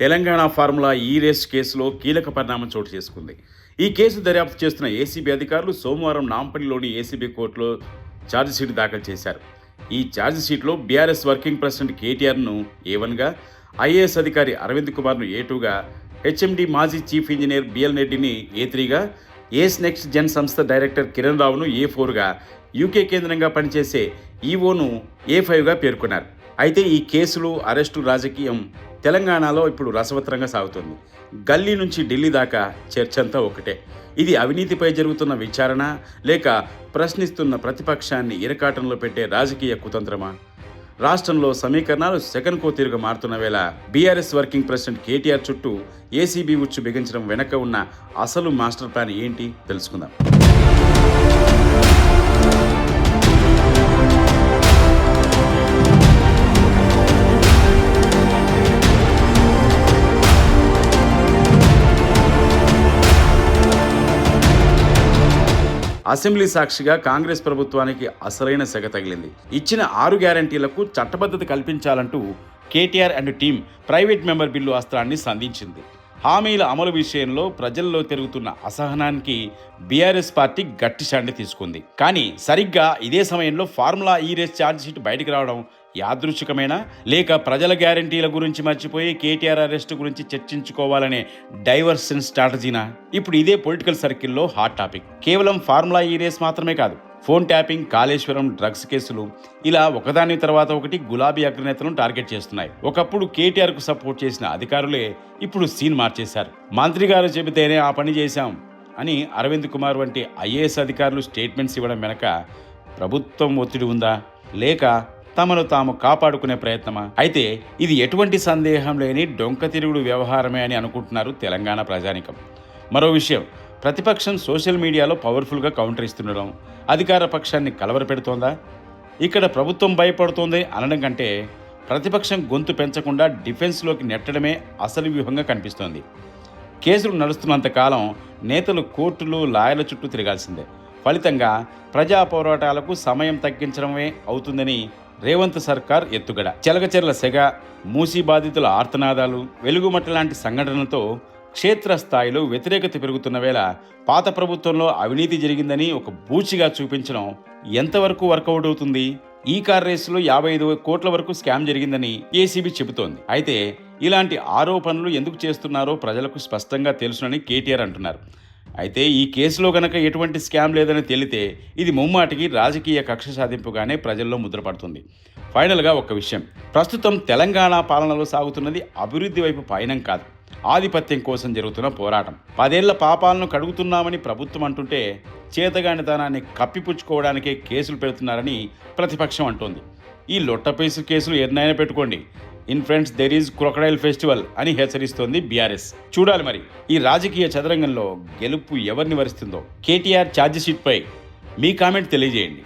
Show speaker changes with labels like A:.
A: Telangana formula ఈ race కేసులో కీలక పరిణామం చోటు చేసుకుంది. ఈ కేసు దర్యాప్తు చేస్తున్న ఏసీబీ అధికారులు సోమవారం నాంపల్లిలోని ఏసీబీ కోర్టులో ఛార్జిషీట్ దాఖలు చేశారు. ఈ ఛార్జిషీట్లో బీఆర్ఎస్ వర్కింగ్ ప్రెసిడెంట్ కేటీఆర్ను A1గా, ఐఏఎస్ అధికారి అరవింద్ కుమార్ను A2గా, హెచ్ఎండి మాజీ చీఫ్ ఇంజనీర్ బిఎల్ రెడ్డిని A3గా, ఏస్ నెక్స్ట్ జెన్ సంస్థ డైరెక్టర్ కిరణ్ రావును A4గా, యూకే కేంద్రంగా పనిచేసే ఈఓను A5గా పేర్కొన్నారు. అయితే ఈ కేసులు, అరెస్టు రాజకీయం తెలంగాణలో ఇప్పుడు రసవత్తరంగా సాగుతుంది. గల్లీ నుంచి ఢిల్లీ దాకా చర్చంతా ఒకటే. ఇది అవినీతిపై జరుగుతున్న విచారణ, లేక ప్రశ్నిస్తున్న ప్రతిపక్షాన్ని ఇరకాటంలో పెట్టే రాజకీయ కుతంత్రమా? రాష్ట్రంలో సమీకరణాలు సెకన్కో తీరుగా మారుతున్న వేళ బీఆర్ఎస్ వర్కింగ్ ప్రెసిడెంట్ కేటీఆర్ చుట్టూ ఏసీబీ ఉచ్చు బిగించడం వెనక ఉన్న అసలు మాస్టర్ ప్లాన్ ఏంటి తెలుసుకుందాం. అసెంబ్లీ సాక్షిగా కాంగ్రెస్ ప్రభుత్వానికి అసలైన సెగ తగిలింది. ఇచ్చిన 6 గ్యారంటీలకు చట్టబద్ధత కల్పించాలంటూ KTR and team private member bill అస్త్రాన్ని సంధించింది. హామీల అమలు విషయంలో ప్రజల్లో పెరుగుతున్న అసహనానికి బీఆర్ఎస్ పార్టీ గట్టి షాండి తీసుకుంది. కానీ సరిగ్గా ఇదే సమయంలో ఫార్ములా ఈ రేస్ ఛార్జ్షీట్ బయటికి రావడం యాదృచ్ఛికమేనా, లేక ప్రజల గ్యారంటీల గురించి మర్చిపోయి కేటీఆర్ అరెస్టు గురించి చర్చించుకోవాలనే డైవర్షన్ స్ట్రాటజీనా? ఇప్పుడు ఇదే పొలిటికల్ సర్కిల్లో హాట్ టాపిక్. కేవలం ఫార్ములా ఈ రేస్ మాత్రమే కాదు, ఫోన్ ట్యాపింగ్, కాళేశ్వరం, డ్రగ్స్ కేసులు ఇలా ఒకదాని తర్వాత ఒకటి గులాబీ అగ్రనేతలను టార్గెట్ చేస్తున్నాయి. ఒకప్పుడు కేటీఆర్కు సపోర్ట్ చేసిన అధికారులే ఇప్పుడు సీన్ మార్చేశారు. మంత్రి గారు చెబితేనే ఆ పని చేశాం అని అరవింద్ కుమార్ వంటి ఐఏఎస్ అధికారులు స్టేట్మెంట్స్ ఇవ్వడం వెనక ప్రభుత్వం ఒత్తిడి ఉందా, లేక తమను తాము కాపాడుకునే ప్రయత్నమా? అయితే ఇది ఎటువంటి సందేహం లేని డొంక తిరుగుడు వ్యవహారమే అని అనుకుంటున్నారు తెలంగాణ ప్రజానికం. మరో విషయం, ప్రతిపక్షం సోషల్ మీడియాలో పవర్ఫుల్గా కౌంటర్ ఇస్తుండడం అధికార పక్షాన్ని కలవరపెడుతోందా? ఇక్కడ ప్రభుత్వం భయపడుతోంది అనడం కంటే ప్రతిపక్షం గొంతు పెంచకుండా డిఫెన్స్లోకి నెట్టడమే అసలు వ్యూహంగా కనిపిస్తోంది. కేసులు నడుస్తున్నంతకాలం నేతలు కోర్టులు, లాయర్ల చుట్టూ తిరగాల్సిందే. ఫలితంగా ప్రజా పోరాటాలకు సమయం తగ్గించడమే అవుతుందని రేవంత్ సర్కార్ ఎత్తుగడ. చెలగచెర్ల సెగ, మూసీ బాధితుల ఆర్తనాదాలు, వెలుగుమట్ట లాంటి సంఘటనలతో క్షేత్రస్థాయిలో వ్యతిరేకత పెరుగుతున్న వేళ పాత ప్రభుత్వంలో అవినీతి జరిగిందని ఒక బూచిగా చూపించడం ఎంతవరకు వర్కౌట్ అవుతుంది? ఈ కార్ రేసులో 55 కోట్ల వరకు స్కామ్ జరిగిందని ఏసీబీ చెబుతోంది. అయితే ఇలాంటి ఆరోపణలు ఎందుకు చేస్తున్నారో ప్రజలకు స్పష్టంగా తెలుసునని కేటీఆర్ అంటున్నారు. అయితే ఈ కేసులో గనక ఎటువంటి స్కామ్ లేదని తేలితే ఇది ముమ్మాటికి రాజకీయ కక్ష సాధింపుగానే ప్రజల్లో ముద్రపడుతుంది. ఫైనల్గా ఒక్క విషయం, ప్రస్తుతం తెలంగాణ పాలనలో సాగుతున్నది అభివృద్ధి వైపు పయనం కాదు, ఆధిపత్యం కోసం జరుగుతున్న పోరాటం. 10 ఏళ్ల పాపాలను కడుగుతున్నామని ప్రభుత్వం అంటుంటే చేతగానితనాన్ని కప్పిపుచ్చుకోవడానికే కేసులు పెడుతున్నారని ప్రతిపక్షం అంటోంది. ఈ లొట్టపీసు కేసులు ఎన్నైనా పెట్టుకోండి, in friends there is crocodile festival అని హెచ్చరిస్తోంది బీఆర్ఎస్. చూడాలి మరి ఈ రాజకీయ చదరంగంలో గెలుపు ఎవరిని వరిస్తుందో. కేటీఆర్ ఛార్జిషీట్పై మీ కామెంట్ తెలియజేయండి.